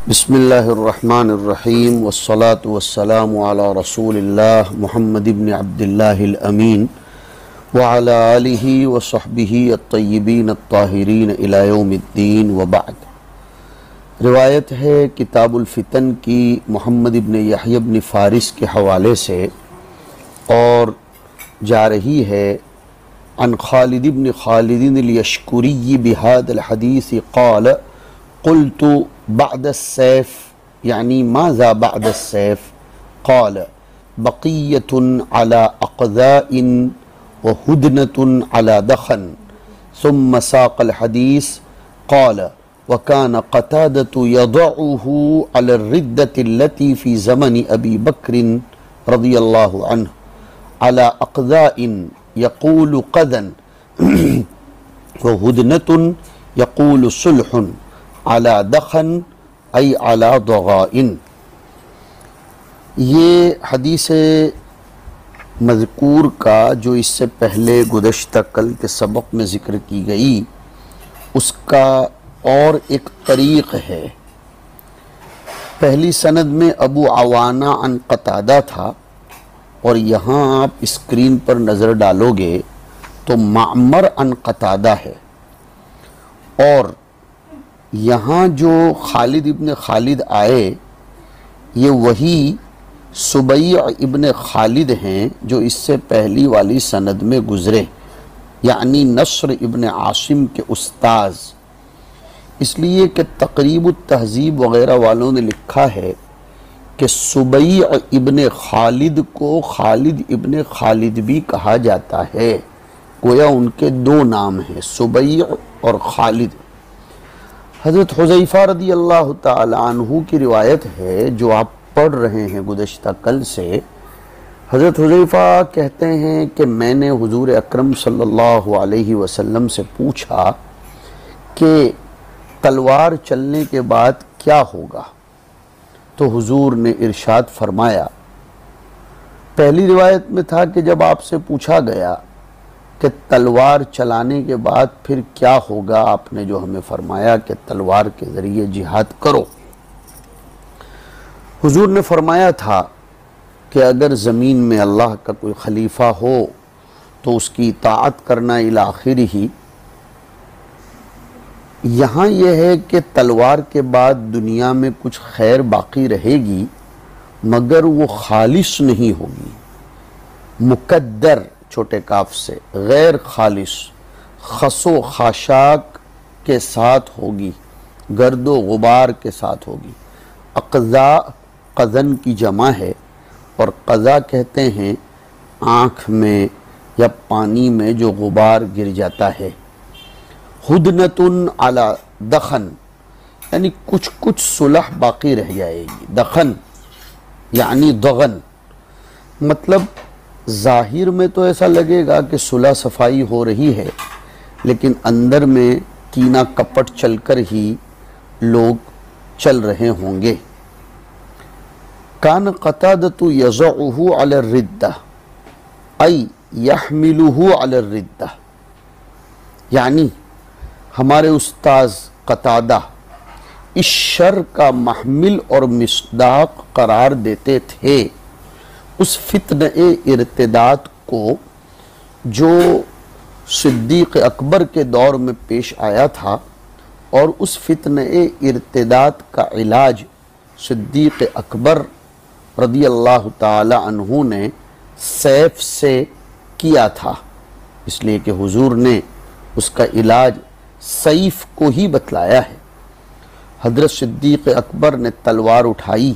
بسم اللہ الرحمن الرحیم والصلاة والسلام علی رسول اللہ محمد بن عبد اللہ الامین وعلی آلہ وصحبہ الطیبین الطاہرین الی یوم الدین وبعد۔ روایت ہے کتاب الفتن کی محمد بن یحییٰ بن فارس کے حوالے سے، اور جا رہی ہے عن خالد بن خالد الیشکری بہذا الحدیث قال قلت بعد السیف یعنی ماذا بعد السیف قال بقیت علی اقذاء وہدنۃ علی دخن ثم ساق الحدیث قال وكان قتادة يضعه على الردة التي في زمن أبي بكر رضي الله عنه على أقذاء يقول قذا وهدنة يقول صلح على دخن أي على ضغائن۔ یہ حدیث مذکور کا جو اس سے پہلے گزشتہ کل کے سبق میں ذکر کی گئی، اس کا اور ایک طریق ہے۔ پہلی سند میں ابو عوانہ عن قتادہ تھا، اور یہاں آپ اسکرین پر نظر ڈالو گے تو معمر عن قتادہ ہے، اور یہاں جو خالد ابن خالد آئے یہ وہی سبیع ابن خالد ہیں جو اس سے پہلی والی سند میں گزرے، یعنی نصر ابن عاصم کے استاذ۔ اس لیے کہ تقریب التہذیب وغیرہ والوں نے لکھا ہے کہ سبیع ابن خالد کو خالد ابن خالد بھی کہا جاتا ہے، گویا ان کے دو نام ہیں، سبیع اور خالد۔ حضرت حذیفہ رضی اللہ تعالی عنہ کی روایت ہے جو آپ پڑھ رہے ہیں گزشتہ کل سے۔ حضرت حذیفہ کہتے ہیں کہ میں نے حضور اکرم صلی اللہ علیہ وسلم سے پوچھا کہ تلوار چلنے کے بعد کیا ہوگا، تو حضور نے ارشاد فرمایا، پہلی روایت میں تھا کہ جب آپ سے پوچھا گیا کہ تلوار چلانے کے بعد پھر کیا ہوگا، آپ نے جو ہمیں فرمایا کہ تلوار کے ذریعے جہاد کرو۔ حضور نے فرمایا تھا کہ اگر زمین میں اللہ کا کوئی خلیفہ ہو تو اس کی اطاعت کرنا الی آخرہ ہی۔ یہاں یہ ہے کہ تلوار کے بعد دنیا میں کچھ خیر باقی رہے گی، مگر وہ خالص نہیں ہوگی، مقدر چھوٹے کاف سے، غیر خالص، خس و خاشاک کے ساتھ ہوگی، گرد و غبار کے ساتھ ہوگی۔ اقذا قذن کی جمع ہے، اور قذا کہتے ہیں آنکھ میں یا پانی میں جو غبار گر جاتا ہے۔ ہدنۃ علی دخن یعنی کچھ صلح باقی رہ جائے گی، دخن یعنی دغن، مطلب ظاہر میں تو ایسا لگے گا کہ صلح صفائی ہو رہی ہے، لیکن اندر میں کینہ کپٹ چل کر ہی لوگ چل رہے ہوں گے۔ کان قتادۃ یضعہ علی الردہ ای یحملہ علی الردہ، یعنی ہمارے استاذ قتادہ اس شر کا محمل اور مصداق قرار دیتے تھے، اس فتنہ ارتداد کو جو صدیق اکبر کے دور میں پیش آیا تھا، اور اس فتنہ ارتداد کا علاج صدیق اکبر رضی اللہ تعالی عنہ نے سیف سے کیا تھا، اس لیے کہ حضور نے اس کا علاج سیف کو ہی بتلایا ہے۔ حضرت صدیق اکبر نے تلوار اٹھائی،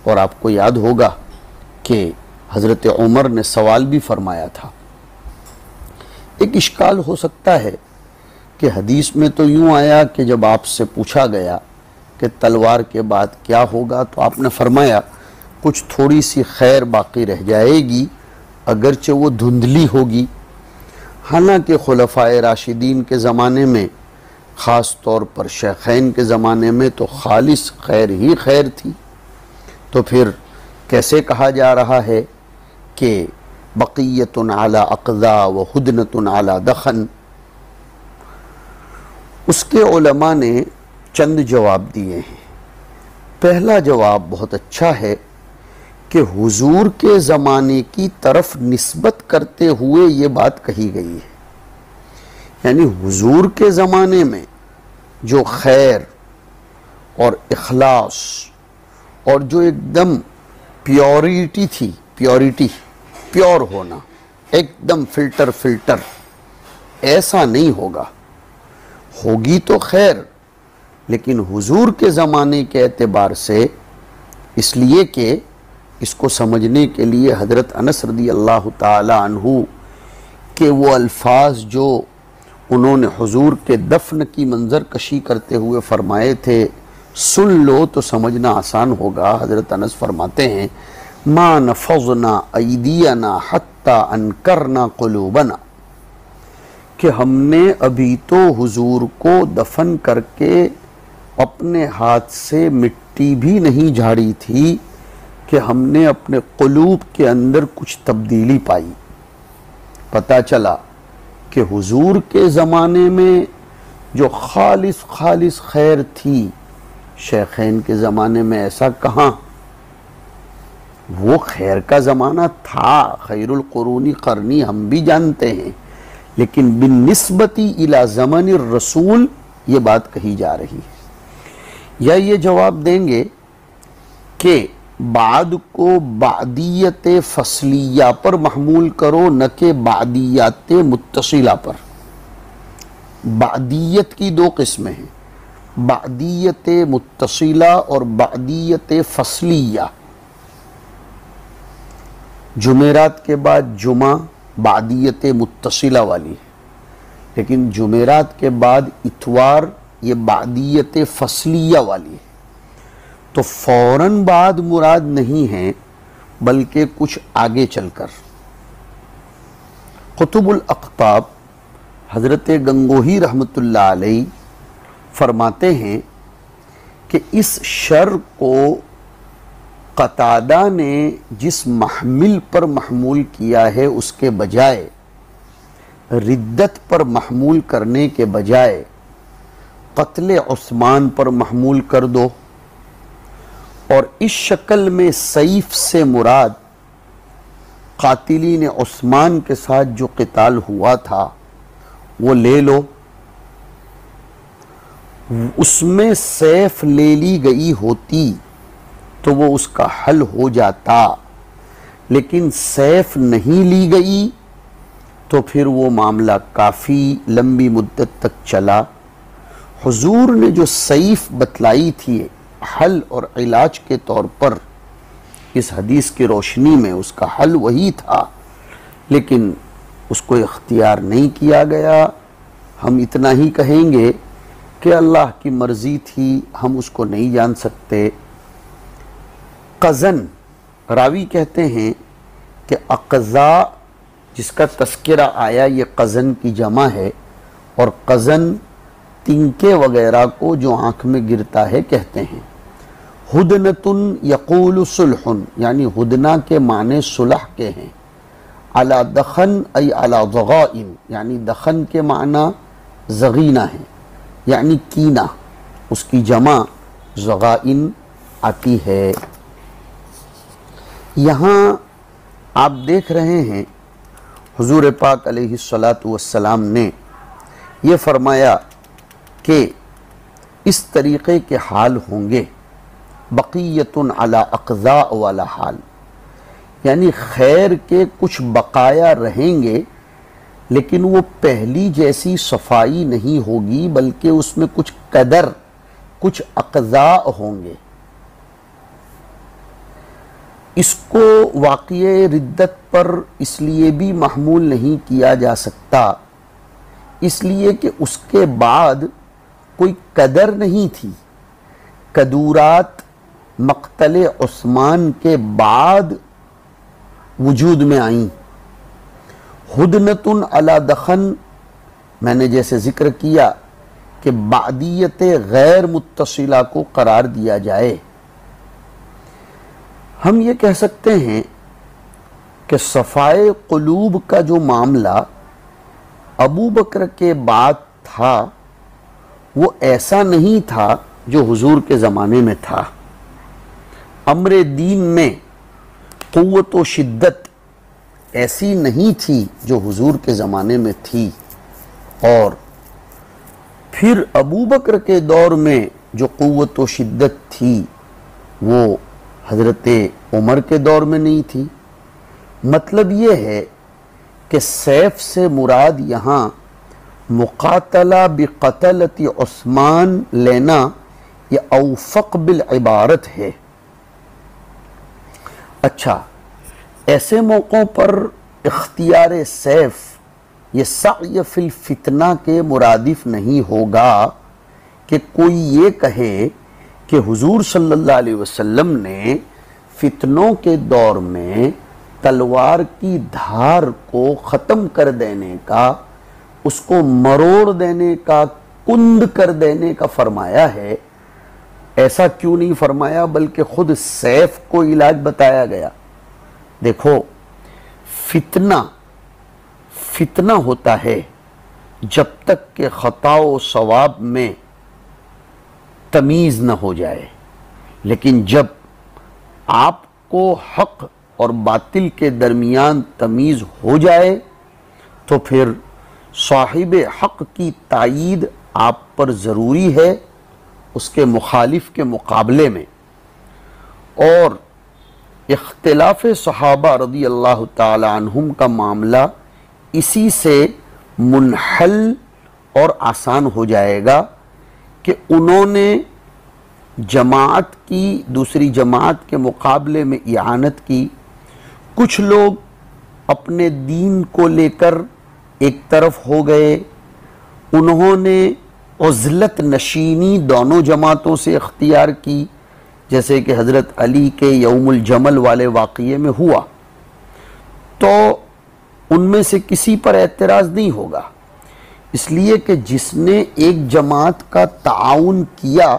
اور آپ کو یاد ہوگا کہ حضرت عمر نے سوال بھی فرمایا تھا۔ ایک اشکال ہو سکتا ہے کہ حدیث میں تو یوں آیا کہ جب آپ سے پوچھا گیا کہ تلوار کے بعد کیا ہوگا تو آپ نے فرمایا کچھ تھوڑی سی خیر باقی رہ جائے گی، اگرچہ وہ دھندلی ہوگی۔ حالانکہ خلفائے راشدین کے زمانے میں، خاص طور پر شیخین کے زمانے میں تو خالص خیر ہی خیر تھی، تو پھر کیسے کہا جا رہا ہے کہ بقیت علی اقذا و ہدنۃ علی دخن؟ اس کے علماء نے چند جواب دیے ہیں۔ پہلا جواب بہت اچھا ہے کہ حضور کے زمانے کی طرف نسبت کرتے ہوئے یہ بات کہی گئی ہے. یعنی حضور کے زمانے میں جو خیر اور اخلاص اور جو ایک دم پیورٹی تھی، پیور ہونا، ایک دم فلٹر، ایسا نہیں ہوگا. ہوگی تو خیر، لیکن حضور کے زمانے کے اعتبار سے، اس لیے کہ اس کو سمجھنے کے لیے حضرت انس رضی اللہ تعالی عنہ کے وہ الفاظ جو انہوں نے حضور کے دفن کی منظر کشی کرتے ہوئے فرمائے تھے سن لو تو سمجھنا آسان ہوگا. حضرت انس فرماتے ہیں ما نفضنا ایدینا حتی انکرنا قلوبنا، کہ ہم نے ابھی تو حضور کو دفن کر کے اپنے ہاتھ سے مٹی بھی نہیں جھاڑی تھی کہ ہم نے اپنے قلوب کے اندر کچھ تبدیلی پائی. پتہ چلا کہ حضور کے زمانے میں جو خالص خیر تھی، شیخین کے زمانے میں ایسا کہاں. وہ خیر کا زمانہ تھا، خیر القرون قرنی ہم بھی جانتے ہیں، لیکن بالنسبتی الی زمن الرسول یہ بات کہی جا رہی ہے. یا یہ جواب دیں گے کہ بعد کو بعدیت فصلیہ پر محمول کرو، نہ کہ بعدیات متصلہ پر. بعدیت کی دو قسمیں ہیں، بعدیت متصلہ اور بعدیت فصلیہ. جمعرات کے بعد جمعہ بعدیت متصلہ والی ہے، لیکن جمعرات کے بعد اتوار یہ بعدیت فصلیہ والی ہے. تو فوراً بعد مراد نہیں ہے، بلکہ کچھ آگے چل کر. قطب الاقطاب حضرت گنگوہی رحمۃ اللہ علیہ فرماتے ہیں کہ اس شر کو قتادہ نے جس محمل پر محمول کیا ہے اس کے بجائے، ردت پر محمول کرنے کے بجائے قتل عثمان پر محمول کر دو. اور اس شکل میں سیف سے مراد قاتلین عثمان کے ساتھ جو قتال ہوا تھا وہ لے لو. اس میں سیف لے لی گئی ہوتی تو وہ اس کا حل ہو جاتا، لیکن سیف نہیں لی گئی تو پھر وہ معاملہ کافی لمبی مدت تک چلا. حضور نے جو سیف بتلائی تھی حل اور علاج کے طور پر، اس حدیث کی روشنی میں اس کا حل وہی تھا، لیکن اس کو اختیار نہیں کیا گیا. ہم اتنا ہی کہیں گے کہ اللہ کی مرضی تھی، ہم اس کو نہیں جان سکتے. قزن راوی کہتے ہیں کہ اقضا جس کا تذکرہ آیا یہ قزن کی جمع ہے، اور قزن تنکے وغیرہ کو جو آنکھ میں گرتا ہے کہتے ہیں. ہدنتن یقول صلحن، یعنی ہدنہ کے معنی صلح کے ہیں. علی دخن ای علی ضغائن، یعنی دخن کے معنی ضغینہ ہے، یعنی کینہ. اس کی جمع ضغائن آتی ہے. یہاں آپ دیکھ رہے ہیں حضور پاک علیہ السلام نے یہ فرمایا کہ اس طریقے کے حال ہوں گے، بقیت علی اقضاء والا حال، یعنی خیر کے کچھ بقایا رہیں گے، لیکن وہ پہلی جیسی صفائی نہیں ہوگی، بلکہ اس میں کچھ قدر، کچھ اقضاء ہوں گے. اس کو واقعہ ردت پر اس لیے بھی محمول نہیں کیا جا سکتا، اس لیے کہ اس کے بعد کوئی قدر نہیں تھی. قدورات مقتل عثمان کے بعد وجود میں آئیں. ہدنتن علی دخن میں نے جیسے ذکر کیا کہ بعدیت غیر متصلہ کو قرار دیا جائے. ہم یہ کہہ سکتے ہیں کہ صفائے قلوب کا جو معاملہ ابو بکر کے بعد تھا وہ ایسا نہیں تھا جو حضور کے زمانے میں تھا. امر دین میں قوت و شدت ایسی نہیں تھی جو حضور کے زمانے میں تھی، اور پھر ابو بکر کے دور میں جو قوت و شدت تھی وہ حضرت عمر کے دور میں نہیں تھی۔ مطلب یہ ہے کہ سیف سے مراد یہاں مقاتلہ بقتلۃ عثمان لینا یہ اوفق بالعبارت ہے۔ اچھا، ایسے موقعوں پر اختیار سیف یہ سعی فی الفتنہ کے مرادف نہیں ہوگا کہ کوئی یہ کہے کہ حضور صلی اللہ علیہ وسلم نے فتنوں کے دور میں تلوار کی دھار کو ختم کر دینے کا، اس کو مروڑ دینے کا، کند کر دینے کا فرمایا ہے۔ ایسا کیوں نہیں فرمایا بلکہ خود سیف کو علاج بتایا گیا؟ دیکھو، فتنہ ہوتا ہے جب تک کہ خطا و صواب میں تمیز نہ ہو جائے، لیکن جب آپ کو حق اور باطل کے درمیان تمیز ہو جائے تو پھر صاحب حق کی تائید آپ پر ضروری ہے اس کے مخالف کے مقابلے میں۔ اور اختلاف صحابہ رضی اللہ تعالی عنہم کا معاملہ اسی سے منحل اور آسان ہو جائے گا کہ انہوں نے جماعت کی دوسری جماعت کے مقابلے میں اعانت کی، کچھ لوگ اپنے دین کو لے کر ایک طرف ہو گئے، انہوں نے عزلت نشینی دونوں جماعتوں سے اختیار کی، جیسے کہ حضرت علی کے یوم الجمل والے واقعے میں ہوا، تو ان میں سے کسی پر اعتراض نہیں ہوگا، اس لیے کہ جس نے ایک جماعت کا تعاون کیا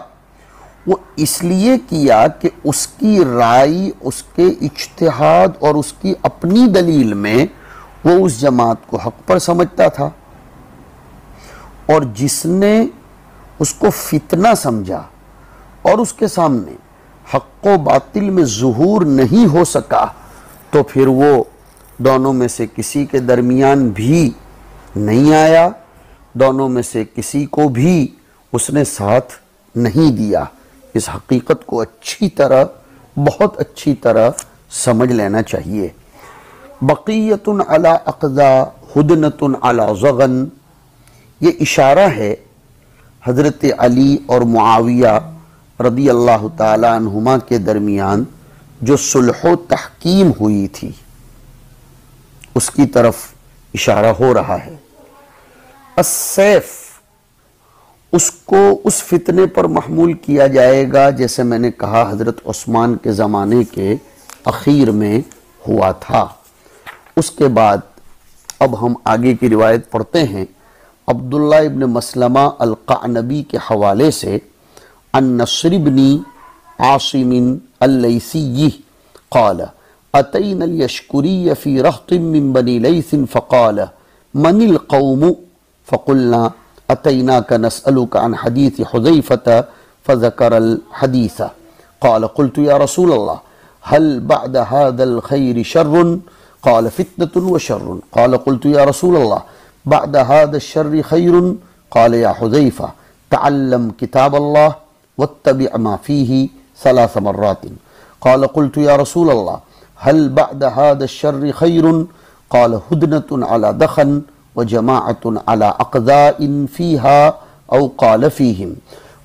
وہ اس لیے کیا کہ اس کی رائے، اس کے اجتہاد اور اس کی اپنی دلیل میں وہ اس جماعت کو حق پر سمجھتا تھا، اور جس نے اس کو فتنہ سمجھا اور اس کے سامنے حق و باطل میں ظہور نہیں ہو سکا تو پھر وہ دونوں میں سے کسی کے درمیان بھی نہیں آیا، دونوں میں سے کسی کو بھی اس نے ساتھ نہیں دیا۔ اس حقیقت کو اچھی طرح، بہت اچھی طرح سمجھ لینا چاہیے۔ بقیۃ علی اقضا ہدنۃ علی ضغن، یہ اشارہ ہے حضرت علی اور معاویہ رضی اللہ تعالی عنہما کے درمیان جو صلح و تحکیم ہوئی تھی اس کی طرف اشارہ ہو رہا ہے۔ السیف، اس کو اس فتنے پر محمول کیا جائے گا جیسے میں نے کہا حضرت عثمان کے زمانے کے اخیر میں ہوا تھا۔ اس کے بعد اب ہم آگے کی روایت پڑھتے ہیں۔ عبداللہ ابن مسلمہ القعنبی کے حوالے سے عن نصر بن عاصم اللیثی قال اتینا الیشکری فی رہط من بنی لیث فقال من القوم فقلنا اتیناک نسألک عن حدیث حذیفۃ فذکر الحدیث قال قلت یا رسول اللہ هل بعد هذا الخیر شر قال فتنة وشر قال قلت یا رسول اللہ بعد هذا الشر خیر قال یا حذیفہ تعلم کتاب اللہ واتبع ما فيه 3 مرات قال قلت يا رسول الله هل بعد هذا الشر خير قال هدنة على دخن وجماعة على أقذاء فيها أو قال فيهم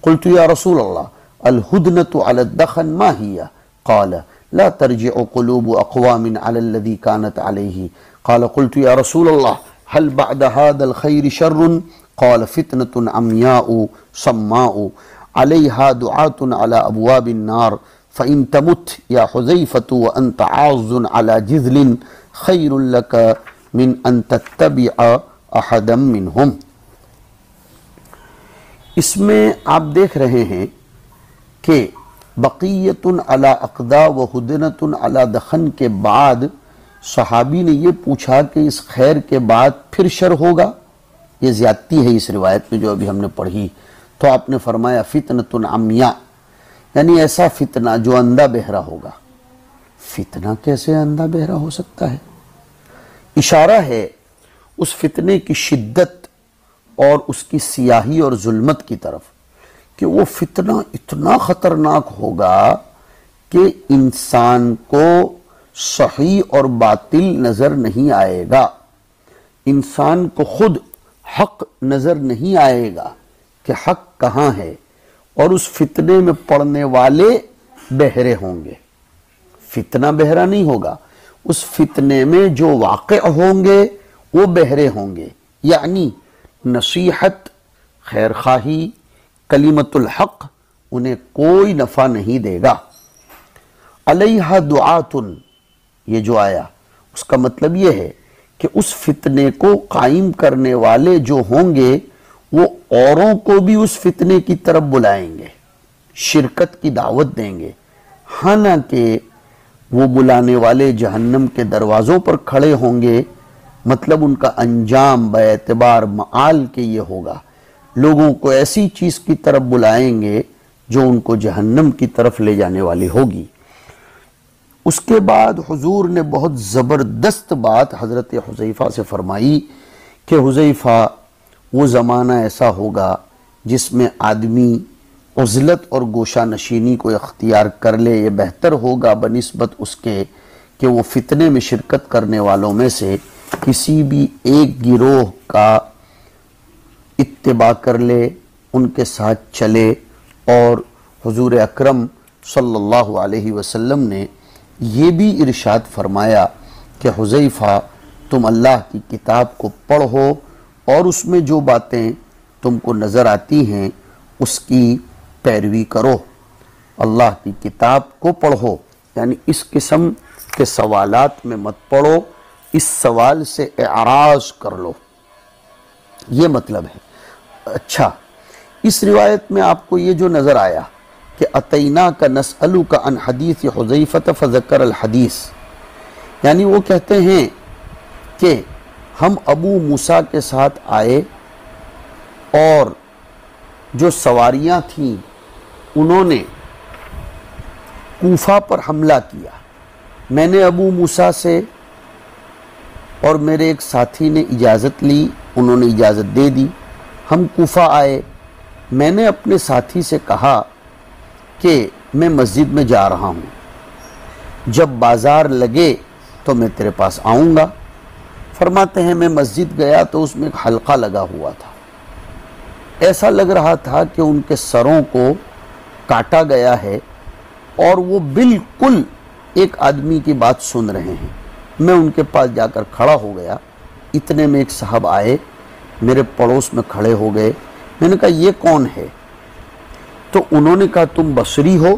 قلت يا رسول الله الهدنة على الدخن ما هي قال لا ترجع قلوب أقوام على الذي كانت عليه قال قلت يا رسول الله هل بعد هذا الخير شر قال فتنة عمياء صماء عليها دعاة على أبواب النار فإن تمت يا حذيفة وأنت عاض على جذل خير لك من أن تتبع أحدا منهم۔ اس میں آپ دیکھ رہے ہیں کہ بقیت علی اقدا و ہدنۃ علی دخن کے بعد صحابی نے یہ پوچھا کہ اس خیر کے بعد پھر شر ہوگا؟ یہ زیادتی ہے اس روایت میں جو ابھی ہم نے پڑھی۔ تو آپ نے فرمایا فتنۃ عمیاء، یعنی ایسا فتنہ جو اندھا بہرا ہوگا۔ فتنہ کیسے اندھا بہرا ہو سکتا ہے؟ اشارہ ہے اس فتنے کی شدت اور اس کی سیاہی اور ظلمت کی طرف کہ وہ فتنہ اتنا خطرناک ہوگا کہ انسان کو صحیح اور باطل نظر نہیں آئے گا، انسان کو خود حق نظر نہیں آئے گا کہ حق کہاں ہے، اور اس فتنے میں پڑنے والے بہرے ہوں گے۔ فتنہ بہرا نہیں ہوگا، اس فتنے میں جو واقع ہوں گے وہ بہرے ہوں گے، یعنی نصیحت، خیر خواہی، کلمت الحق انہیں کوئی نفع نہیں دے گا۔ علیہا دعاتن، یہ جو آیا اس کا مطلب یہ ہے کہ اس فتنے کو قائم کرنے والے جو ہوں گے وہ اوروں کو بھی اس فتنے کی طرف بلائیں گے، شرکت کی دعوت دیں گے، حالانکہ وہ بلانے والے جہنم کے دروازوں پر کھڑے ہوں گے، مطلب ان کا انجام بے اعتبار معال کے یہ ہوگا، لوگوں کو ایسی چیز کی طرف بلائیں گے جو ان کو جہنم کی طرف لے جانے والی ہوگی۔ اس کے بعد حضور نے بہت زبردست بات حضرت حذیفہ سے فرمائی کہ حذیفہ، وہ زمانہ ایسا ہوگا جس میں آدمی عزلت اور گوشہ نشینی کو اختیار کر لے، یہ بہتر ہوگا بنسبت اس کے کہ وہ فتنے میں شرکت کرنے والوں میں سے کسی بھی ایک گروہ کا اتباع کر لے، ان کے ساتھ چلے۔ اور حضور اکرم صلی اللہ علیہ وسلم نے یہ بھی ارشاد فرمایا کہ حذیفہ، تم اللہ کی کتاب کو پڑھو اور اس میں جو باتیں تم کو نظر آتی ہیں اس کی پیروی کرو، اللہ کی کتاب کو پڑھو، یعنی اس قسم کے سوالات میں مت پڑھو، اس سوال سے اعراض کر لو، یہ مطلب ہے۔ اچھا، اس روایت میں آپ کو یہ جو نظر آیا کہ اتیناک نسألک عن حدیث حذیفہ فذکر الحدیث، یعنی وہ کہتے ہیں کہ ہم ابو موسیٰ کے ساتھ آئے اور جو سواریاں تھیں انہوں نے کوفہ پر حملہ کیا، میں نے ابو موسیٰ سے اور میرے ایک ساتھی نے اجازت لی، انہوں نے اجازت دے دی، ہم کوفہ آئے، میں نے اپنے ساتھی سے کہا کہ میں مسجد میں جا رہا ہوں، جب بازار لگے تو میں تیرے پاس آؤں گا۔ فرماتے ہیں میں مسجد گیا تو اس میں ایک حلقہ لگا ہوا تھا، ایسا لگ رہا تھا کہ ان کے سروں کو کاٹا گیا ہے اور وہ بالکل ایک آدمی کی بات سن رہے ہیں۔ میں ان کے پاس جا کر کھڑا ہو گیا، اتنے میں ایک صاحب آئے، میرے پڑوس میں کھڑے ہو گئے، میں نے کہا یہ کون ہے؟ تو انہوں نے کہا تم بصری ہو؟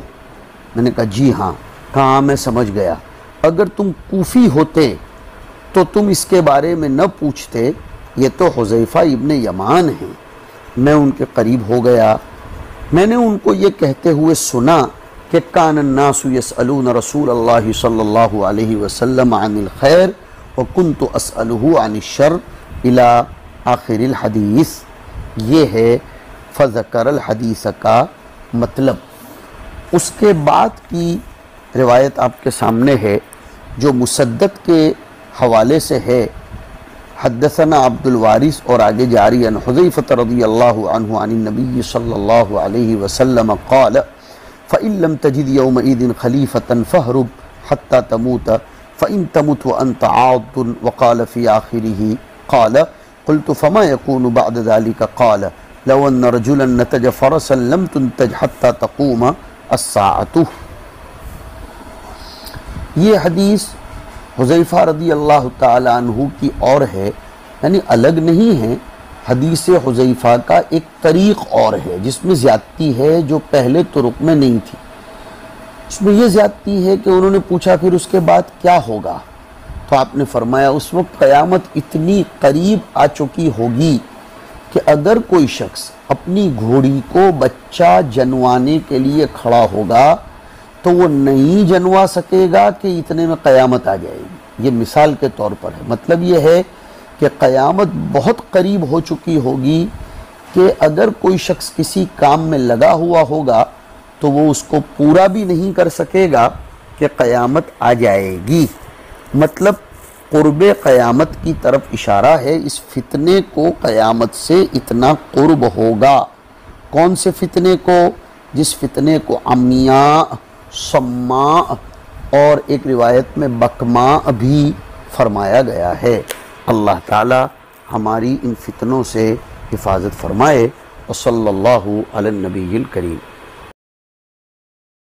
میں نے کہا جی ہاں۔ کہا میں سمجھ گیا، اگر تم کوفی ہوتے تو تم اس کے بارے میں نہ پوچھتے، یہ تو حذیفہ ابن یمان ہیں۔ میں ان کے قریب ہو گیا، میں نے ان کو یہ کہتے ہوئے سنا کہ کان الناس یسألون رسول اللہ صلی اللہ علیہ وسلم عن الخیر وکنت اسألہ عن الشر الی آخر الحدیث۔ یہ ہے فذکر الحدیث کا مطلب۔ اس کے بعد کی روایت آپ کے سامنے ہے جو مسدد کے حوالے سے ہے، حدثنا عبد الوارث، اور آگے جاری عن حذیفہ رضی اللہ عنہ عن النبی صلی اللہ علیہ وسلم قال فإن لم تجد يومئذ خلیفة فاہرب حتى تموت فإن تمت وأنت عاض، وقال في آخره قال قلت فما يكون بعد ذلك قال لو أن رجلا نتج فرسا لم تنتج حتى تقوم الساعة۔ یہ حدیث حذیفہ رضی اللہ تعالی عنہ کی اور ہے، یعنی الگ نہیں ہے، حدیث حذیفہ کا ایک طریق اور ہے جس میں زیادتی ہے جو پہلے طرق میں نہیں تھی۔ اس میں یہ زیادتی ہے کہ انہوں نے پوچھا پھر اس کے بعد کیا ہوگا، تو آپ نے فرمایا اس وقت قیامت اتنی قریب آ چکی ہوگی کہ اگر کوئی شخص اپنی گھوڑی کو بچہ جنوانے کے لیے کھڑا ہوگا تو وہ نہیں جنوا سکے گا کہ اتنے میں قیامت آ جائے گی۔ یہ مثال کے طور پر ہے، مطلب یہ ہے کہ قیامت بہت قریب ہو چکی ہوگی کہ اگر کوئی شخص کسی کام میں لگا ہوا ہوگا تو وہ اس کو پورا بھی نہیں کر سکے گا کہ قیامت آ جائے گی۔ مطلب قرب قیامت کی طرف اشارہ ہے، اس فتنے کو قیامت سے اتنا قرب ہوگا۔ کون سے فتنے کو؟ جس فتنے کو عمیاء، صماء اور ایک روایت میں بکماء بھی فرمایا گیا ہے۔ اللہ تعالی ہماری ان فتنوں سے حفاظت فرمائے۔ وصلی اللہ علی النبی الکریم۔